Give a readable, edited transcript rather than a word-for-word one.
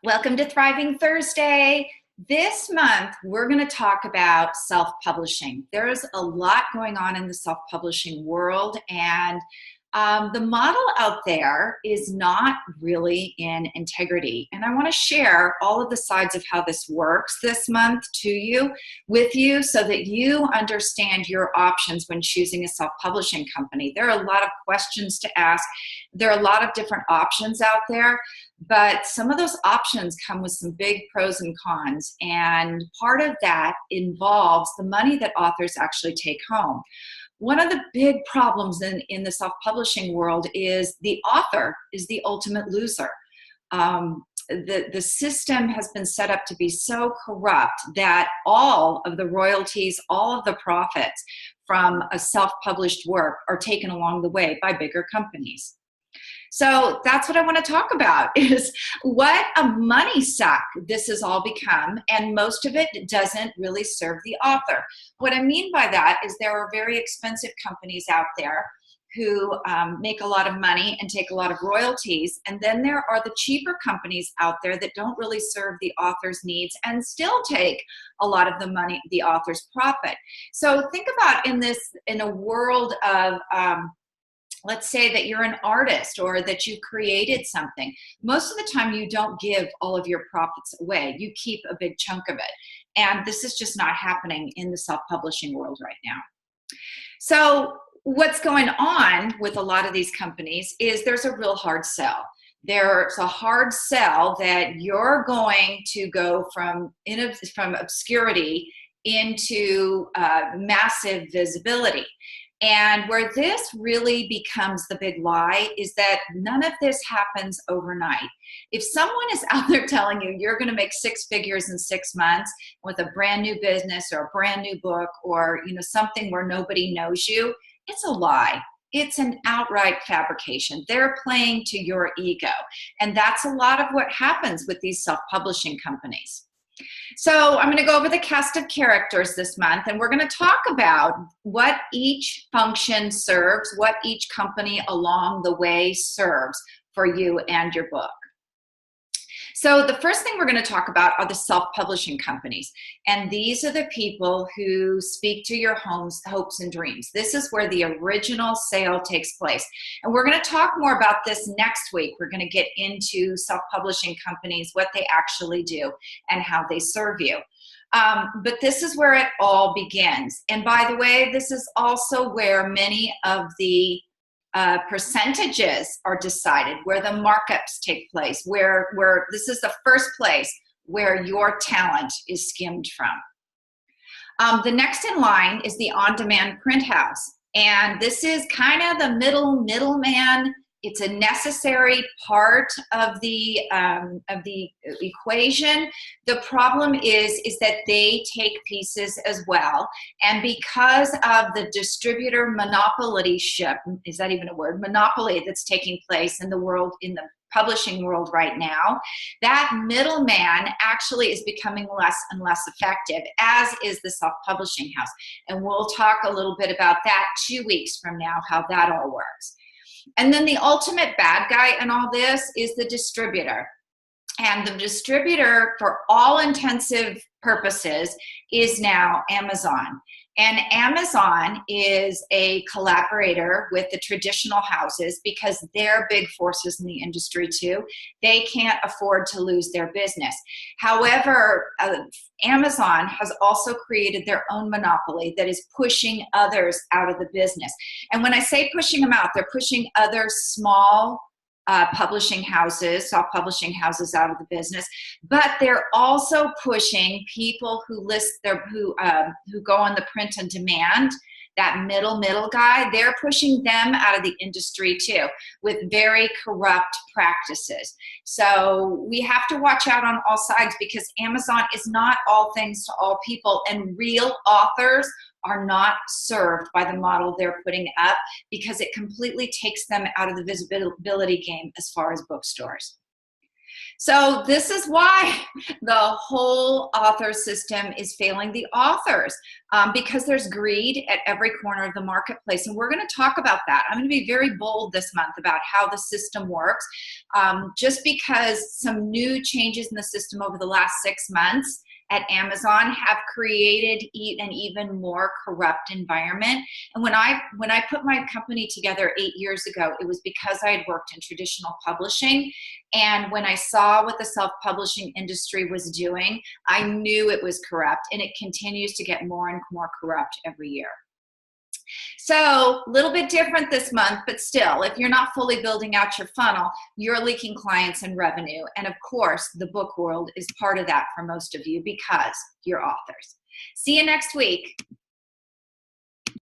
Welcome to Thriving Thursday. This month, we're going to talk about self-publishing. There's a lot going on in the self-publishing world, and the model out there is not really in integrity. And I want to share all of the sides of how this works this month with you, so that you understand your options when choosing a self-publishing company. There are a lot of questions to ask. There are a lot of different options out there, but some of those options come with some big pros and cons. And part of that involves the money that authors actually take home. One of the big problems in the self-publishing world is the author is the ultimate loser. The system has been set up to be so corrupt that all of the royalties, all of the profits from a self-published work are taken along the way by bigger companies. So that's what I want to talk about, is what a money suck this has all become, and most of it doesn't really serve the author. What I mean by that is there are very expensive companies out there who make a lot of money and take a lot of royalties, and then there are the cheaper companies out there that don't really serve the author's needs and still take a lot of the money, the author's profit. So think about in a world of let's say that you're an artist or that you've created something. Most of the time you don't give all of your profits away. You keep a big chunk of it. And this is just not happening in the self-publishing world right now. So what's going on with a lot of these companies is there's a real hard sell. There's a hard sell that you're going to go from obscurity into massive visibility. And where this really becomes the big lie is that none of this happens overnight. If someone is out there telling you you're going to make six figures in 6 months with a brand new business or a brand new book, or something where nobody knows you, it's a lie. It's an outright fabrication. They're playing to your ego. And that's a lot of what happens with these self-publishing companies. So I'm going to go over the cast of characters this month, and we're going to talk about what each function serves, what each company along the way serves for you and your book. So the first thing we're going to talk about are the self-publishing companies. And these are the people who speak to your hopes and dreams. This is where the original sale takes place. And we're going to talk more about this next week. We're going to get into self-publishing companies, what they actually do, and how they serve you. But this is where it all begins. And by the way, this is also where many of the percentages are decided, where the markups take place, where this is the first place where your talent is skimmed from. The next in line is the on-demand print house. And this is kind of the middleman. It's a necessary part of the equation. The problem is that they take pieces as well. And because of the distributor monopolyship, is that even a word? Monopoly that's taking place in the world, in the publishing world right now, that middleman actually is becoming less and less effective, as is the self-publishing house. And we'll talk a little bit about that 2 weeks from now, how that all works. And then the ultimate bad guy in all this is the distributor. And the distributor, for all intensive purposes, is now Amazon. And Amazon is a collaborator with the traditional houses because they're big forces in the industry too. They can't afford to lose their business. However, Amazon has also created their own monopoly that is pushing others out of the business. And when I say pushing them out, they're pushing other small publishing houses, self-publishing houses out of the business, but they're also pushing people who who go on the print on demand, that middle guy. They're pushing them out of the industry too, with very corrupt practices. So we have to watch out on all sides, because Amazon is not all things to all people, and real authors are not served by the model they're putting up, because it completely takes them out of the visibility game as far as bookstores. So this is why the whole author system is failing the authors, because there's greed at every corner of the marketplace. And we're going to talk about that. I'm going to be very bold this month about how the system works. Just because some new changes in the system over the last 6 months at Amazon have created an even more corrupt environment. And when I put my company together 8 years ago, it was because I had worked in traditional publishing. And when I saw what the self-publishing industry was doing, I knew it was corrupt, and it continues to get more and more corrupt every year. So a little bit different this month, but still, if you're not fully building out your funnel, you're leaking clients and revenue. And of course, the book world is part of that for most of you because you're authors. See you next week.